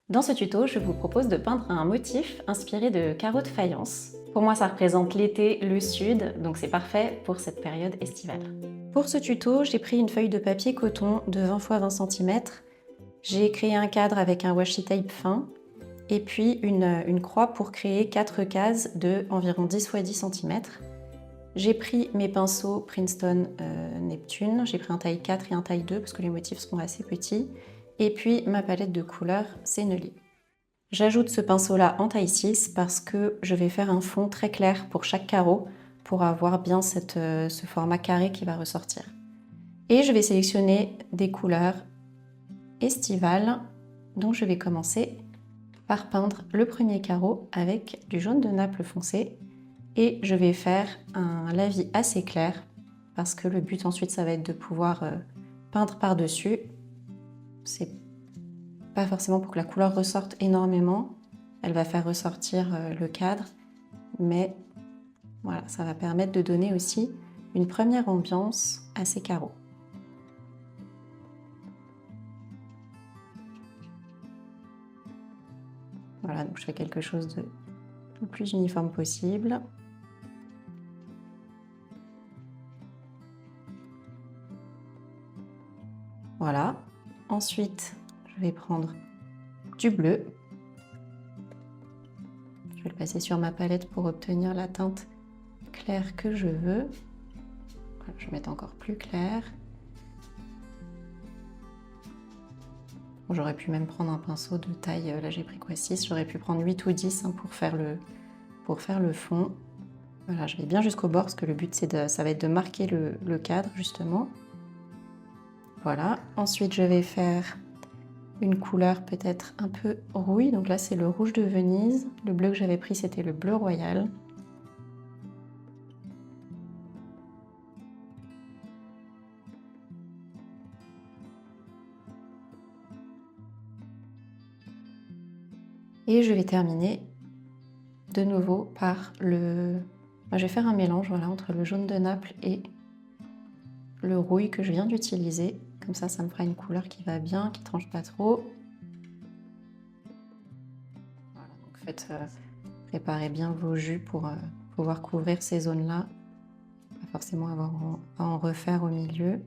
Dans ce tuto, je vous propose de peindre un motif inspiré de carreaux de faïence. Pour moi, ça représente l'été, le sud, donc c'est parfait pour cette période estivale. Pour ce tuto, j'ai pris une feuille de papier coton de 20 x 20 cm. J'ai créé un cadre avec un washi tape fin et puis une croix pour créer 4 cases de environ 10 x 10 cm. J'ai pris mes pinceaux Princeton Neptune, j'ai pris un taille 4 et un taille 2 parce que les motifs sont assez petits. Et puis ma palette de couleurs Sennelier. J'ajoute ce pinceau-là en taille 6 parce que je vais faire un fond très clair pour chaque carreau pour avoir bien ce format carré qui va ressortir. Et je vais sélectionner des couleurs estivales, donc je vais commencer par peindre le premier carreau avec du jaune de Naples foncé et je vais faire un lavis assez clair parce que le but ensuite ça va être de pouvoir peindre par-dessus. C'est pas forcément pour que la couleur ressorte énormément, elle va faire ressortir le cadre, mais voilà, ça va permettre de donner aussi une première ambiance à ces carreaux. Voilà, donc je fais quelque chose de le plus uniforme possible. Voilà. Ensuite, je vais prendre du bleu. Je vais le passer sur ma palette pour obtenir la teinte claire que je veux. Voilà, je vais mettre encore plus clair. Bon, j'aurais pu même prendre un pinceau de taille, là j'ai pris quoi 6, j'aurais pu prendre 8 ou 10 hein, pour faire le fond. Voilà, je vais bien jusqu'au bord parce que le but ça va être de marquer le cadre justement. Voilà, ensuite je vais faire une couleur peut-être un peu rouille, donc là c'est le rouge de Venise. Le bleu que j'avais pris c'était le bleu royal. Et je vais terminer de nouveau par je vais faire un mélange voilà, entre le jaune de Naples et le rouille que je viens d'utiliser. Comme ça me fera une couleur qui va bien, qui tranche pas trop. Voilà, donc préparez bien vos jus pour pouvoir couvrir ces zones-là. Pas forcément avoir à en refaire au milieu.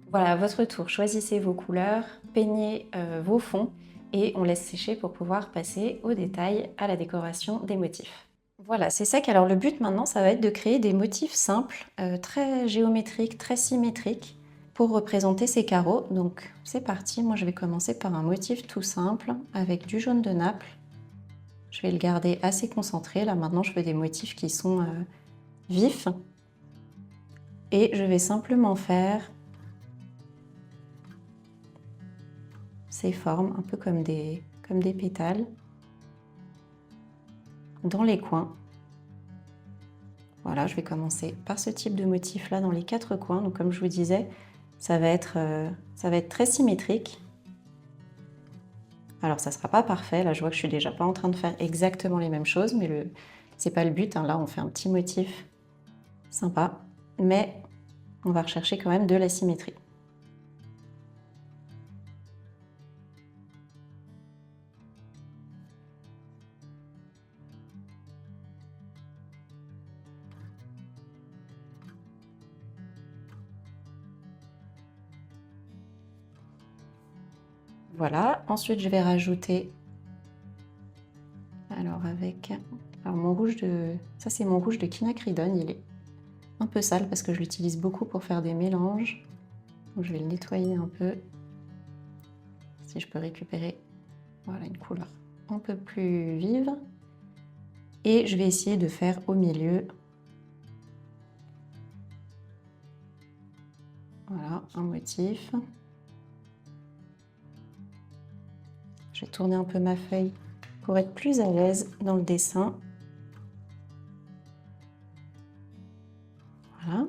Voilà, à votre tour, choisissez vos couleurs, peignez vos fonds et on laisse sécher pour pouvoir passer au détail, à la décoration des motifs. Voilà, c'est sec. Alors le but maintenant, ça va être de créer des motifs simples, très géométriques, très symétriques pour représenter ces carreaux. Donc c'est parti, moi je vais commencer par un motif tout simple avec du jaune de Naples. Je vais le garder assez concentré. Là maintenant, je fais des motifs qui sont vifs. Et je vais simplement faire ces formes, un peu comme des pétales, dans les coins. Voilà, je vais commencer par ce type de motif là dans les 4 coins. Donc comme je vous disais, ça va être très symétrique. Alors ça sera pas parfait, là je vois que je suis déjà pas en train de faire exactement les mêmes choses, mais c'est pas le but, hein. Là on fait un petit motif sympa, mais on va rechercher quand même de la symétrie. Voilà, ensuite je vais rajouter, alors mon rouge ça c'est mon rouge de quinacridone, il est un peu sale parce que je l'utilise beaucoup pour faire des mélanges. Donc je vais le nettoyer un peu, si je peux récupérer voilà, une couleur un peu plus vive. Et je vais essayer de faire au milieu, voilà, un motif. Je vais tourner un peu ma feuille pour être plus à l'aise dans le dessin. Voilà.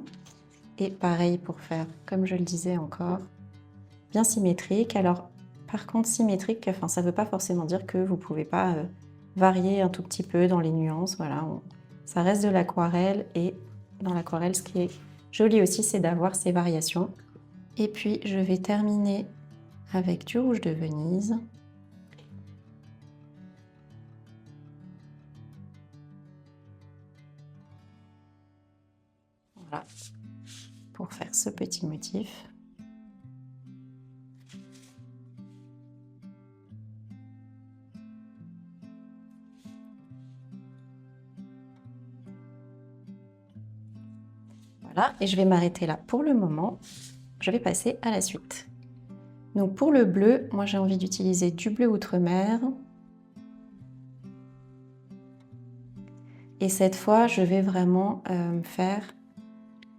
Et pareil pour faire, comme je le disais encore, bien symétrique. Alors, par contre, symétrique, enfin, ça ne veut pas forcément dire que vous ne pouvez pas varier un tout petit peu dans les nuances. Voilà, ça reste de l'aquarelle et dans l'aquarelle, ce qui est joli aussi, c'est d'avoir ces variations. Et puis, je vais terminer avec du rouge de Venise. Voilà, pour faire ce petit motif. Voilà, et je vais m'arrêter là pour le moment. Je vais passer à la suite. Donc pour le bleu, moi j'ai envie d'utiliser du bleu outre-mer. Et cette fois, je vais vraiment faire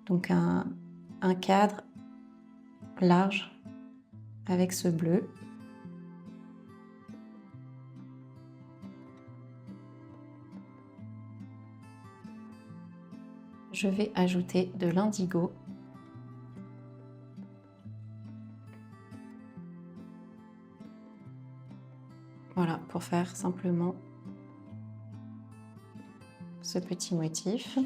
donc un cadre large avec ce bleu. Je vais ajouter de l'indigo. Voilà, pour faire simplement ce petit motif.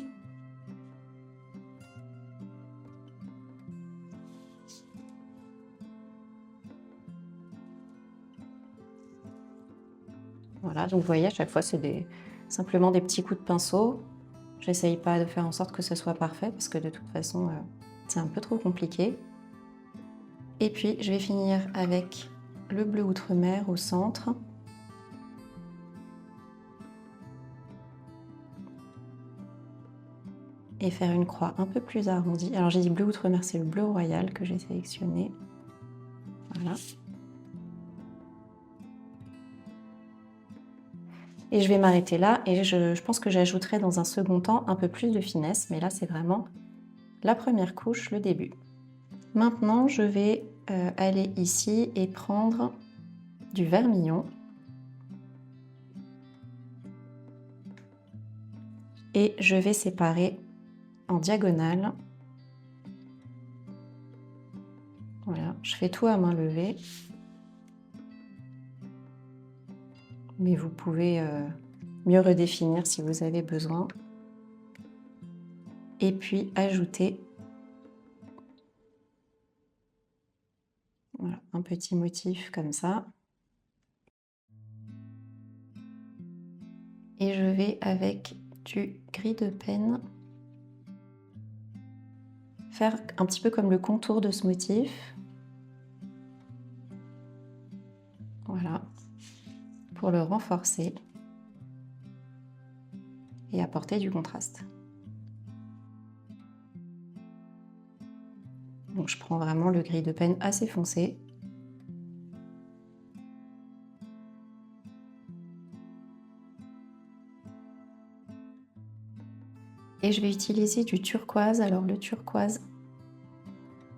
Voilà, donc vous voyez, à chaque fois, c'est simplement des petits coups de pinceau. J'essaye pas de faire en sorte que ce soit parfait, parce que de toute façon, c'est un peu trop compliqué. Et puis, je vais finir avec le bleu outre-mer au centre. Et faire une croix un peu plus arrondie. Alors j'ai dit bleu outre-mer, c'est le bleu royal que j'ai sélectionné. Voilà. Et je vais m'arrêter là et je pense que j'ajouterai dans un second temps un peu plus de finesse, mais là c'est vraiment la première couche, le début. Maintenant je vais aller ici et prendre du vermillon. Et je vais séparer en diagonale. Voilà, je fais tout à main levée. Mais vous pouvez mieux redéfinir si vous avez besoin. Et puis ajouter voilà, un petit motif comme ça. Et je vais avec du gris de pen faire un petit peu comme le contour de ce motif. Voilà, pour le renforcer et apporter du contraste. Donc je prends vraiment le gris de pen assez foncé. Et je vais utiliser du turquoise. Alors le turquoise,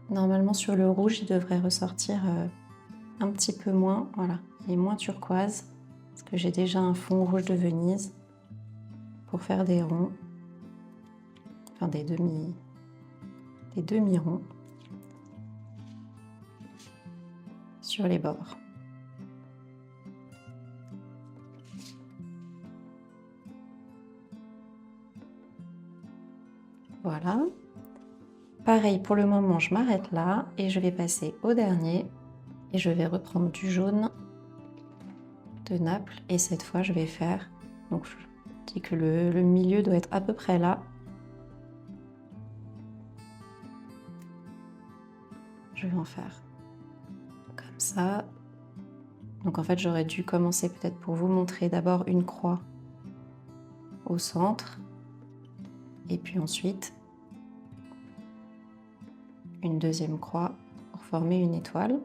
normalement sur le rouge, il devrait ressortir un petit peu moins. Voilà, il est moins turquoise parce que j'ai déjà un fond rouge de Venise pour faire des ronds, enfin des demi-ronds sur les bords. Voilà. Pareil, pour le moment, je m'arrête là et je vais passer au dernier. Et je vais reprendre du jaune de Naples. Et cette fois, je vais faire... Donc, je dis que le milieu doit être à peu près là. Je vais en faire comme ça. Donc, en fait, j'aurais dû commencer peut-être pour vous montrer d'abord une croix au centre. Et puis ensuite... une deuxième croix pour former une étoile.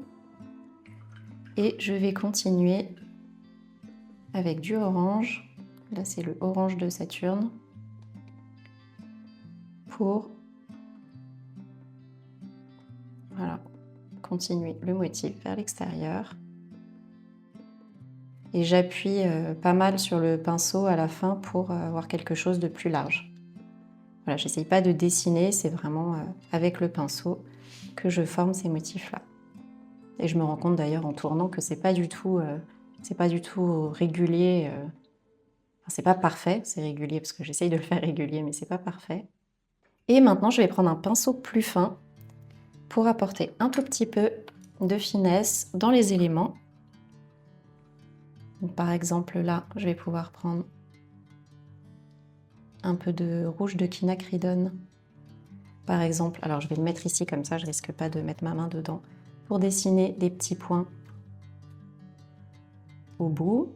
Et je vais continuer avec du orange. Là, c'est le orange de Saturne. Pour voilà, continuer le motif vers l'extérieur. Et j'appuie pas mal sur le pinceau à la fin pour avoir quelque chose de plus large. Voilà, j'essaye pas de dessiner, c'est vraiment avec le pinceau que je forme ces motifs-là. Et je me rends compte d'ailleurs en tournant que c'est pas du tout régulier. Enfin, c'est pas parfait, c'est régulier parce que j'essaye de le faire régulier, mais c'est pas parfait. Et maintenant, je vais prendre un pinceau plus fin pour apporter un tout petit peu de finesse dans les éléments. Donc, par exemple, là, je vais pouvoir prendre un peu de rouge de quinacridone par exemple, alors je vais le mettre ici comme ça, je risque pas de mettre ma main dedans, pour dessiner des petits points au bout.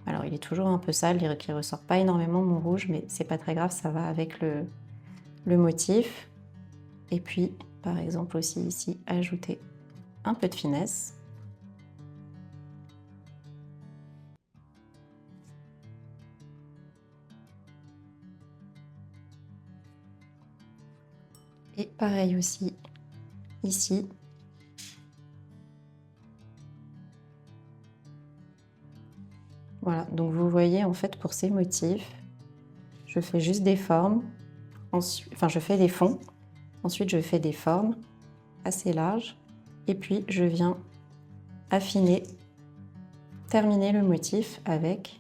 Alors il est toujours un peu sale, il ne ressort pas énormément mon rouge, mais c'est pas très grave, ça va avec le motif. Et puis par exemple aussi ici, ajouter un peu de finesse. Et pareil aussi ici. Voilà, donc vous voyez en fait pour ces motifs, je fais juste des formes, enfin je fais des fonds, ensuite je fais des formes assez larges et puis je viens affiner, terminer le motif avec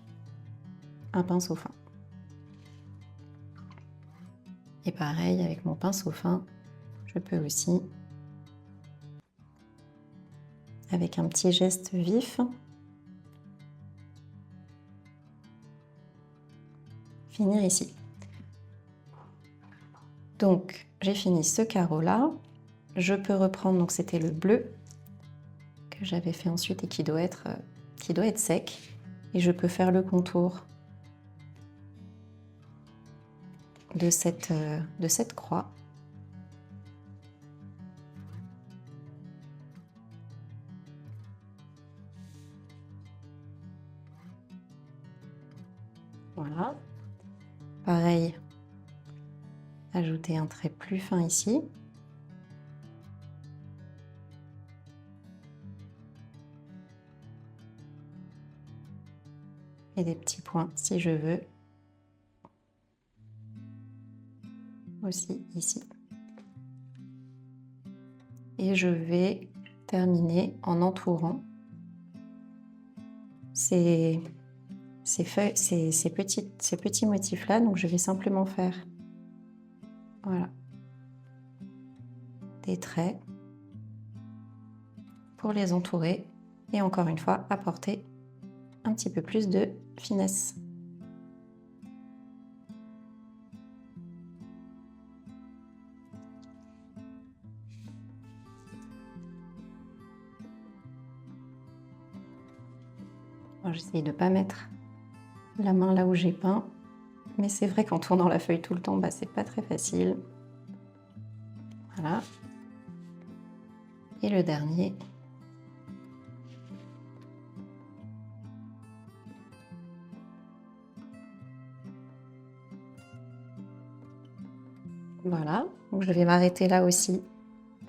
un pinceau fin. Et pareil avec mon pinceau fin, je peux aussi, avec un petit geste vif, finir ici. Donc j'ai fini ce carreau là, je peux reprendre, donc c'était le bleu que j'avais fait ensuite et qui doit être sec, et je peux faire le contour de cette croix. Voilà. Pareil, ajouter un trait plus fin ici. Et des petits points si je veux. Aussi ici. Et je vais terminer en entourant ces petits motifs là. Donc je vais simplement faire, voilà, des traits pour les entourer et encore une fois apporter un petit peu plus de finesse. J'essaye de ne pas mettre la main là où j'ai peint, mais c'est vrai qu'en tournant la feuille tout le temps, c'est pas très facile. Voilà. Et le dernier. Voilà, donc je vais m'arrêter là aussi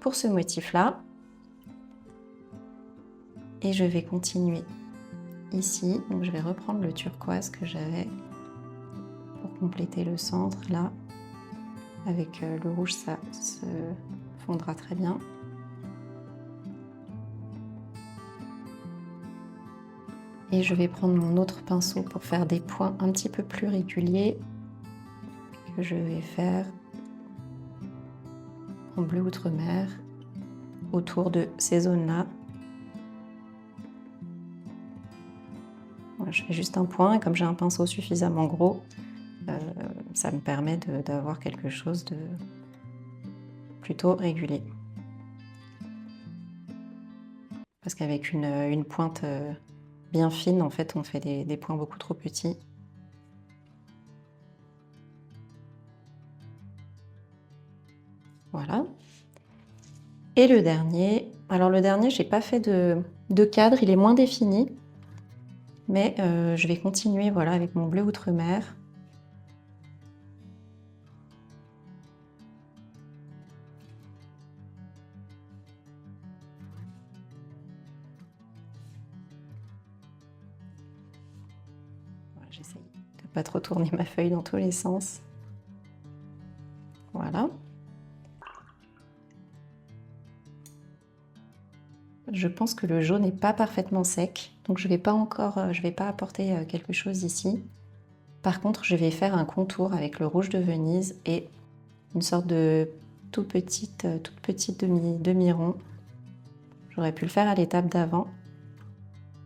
pour ce motif-là. Et je vais continuer ici. Donc je vais reprendre le turquoise que j'avais pour compléter le centre là. Avec le rouge, ça se fondra très bien. Et je vais prendre mon autre pinceau pour faire des points un petit peu plus réguliers que je vais faire en bleu outre-mer autour de ces zones-là. Voilà, je fais juste un point et comme j'ai un pinceau suffisamment gros, ça me permet d'avoir quelque chose de plutôt régulier. Parce qu'avec une pointe bien fine, en fait, on fait des points beaucoup trop petits. Voilà. Et le dernier, alors le dernier, j'ai pas fait de cadre, il est moins défini, mais je vais continuer, voilà, avec mon bleu outre-mer. Voilà, j'essaye de pas trop tourner ma feuille dans tous les sens. Voilà. Je pense que le jaune n'est pas parfaitement sec, donc je vais pas apporter quelque chose ici. Par contre, je vais faire un contour avec le rouge de Venise et une sorte de toute petite demi-rond. J'aurais pu le faire à l'étape d'avant,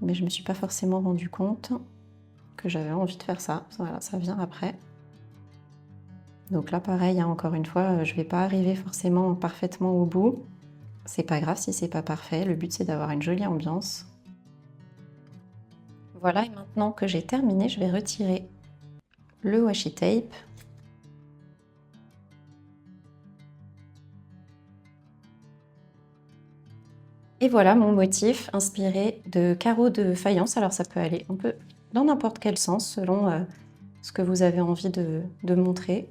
mais je me suis pas forcément rendu compte que j'avais envie de faire ça. Voilà, ça vient après. Donc là, pareil, hein, encore une fois, je ne vais pas arriver forcément parfaitement au bout. C'est pas grave si c'est pas parfait, le but c'est d'avoir une jolie ambiance. Voilà, et maintenant que j'ai terminé, je vais retirer le washi tape. Et voilà mon motif inspiré de carreaux de faïence. Alors ça peut aller un peu dans n'importe quel sens selon ce que vous avez envie de montrer.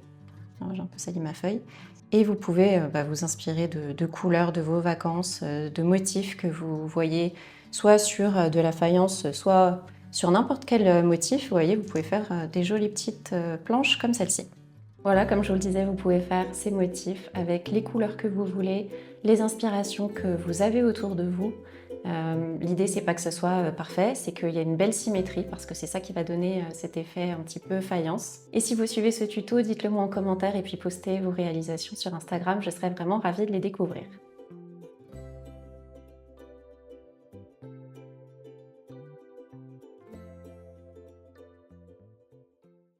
J'ai un peu sali ma feuille. Et vous pouvez vous inspirer de couleurs de vos vacances, de motifs que vous voyez soit sur de la faïence, soit sur n'importe quel motif. Vous voyez, vous pouvez faire des jolies petites planches comme celle-ci. Voilà, comme je vous le disais, vous pouvez faire ces motifs avec les couleurs que vous voulez, les inspirations que vous avez autour de vous. L'idée, c'est pas que ce soit parfait, c'est qu'il y a une belle symétrie parce que c'est ça qui va donner cet effet un petit peu faïence. Et si vous suivez ce tuto, dites-le moi en commentaire et puis postez vos réalisations sur Instagram, je serais vraiment ravie de les découvrir.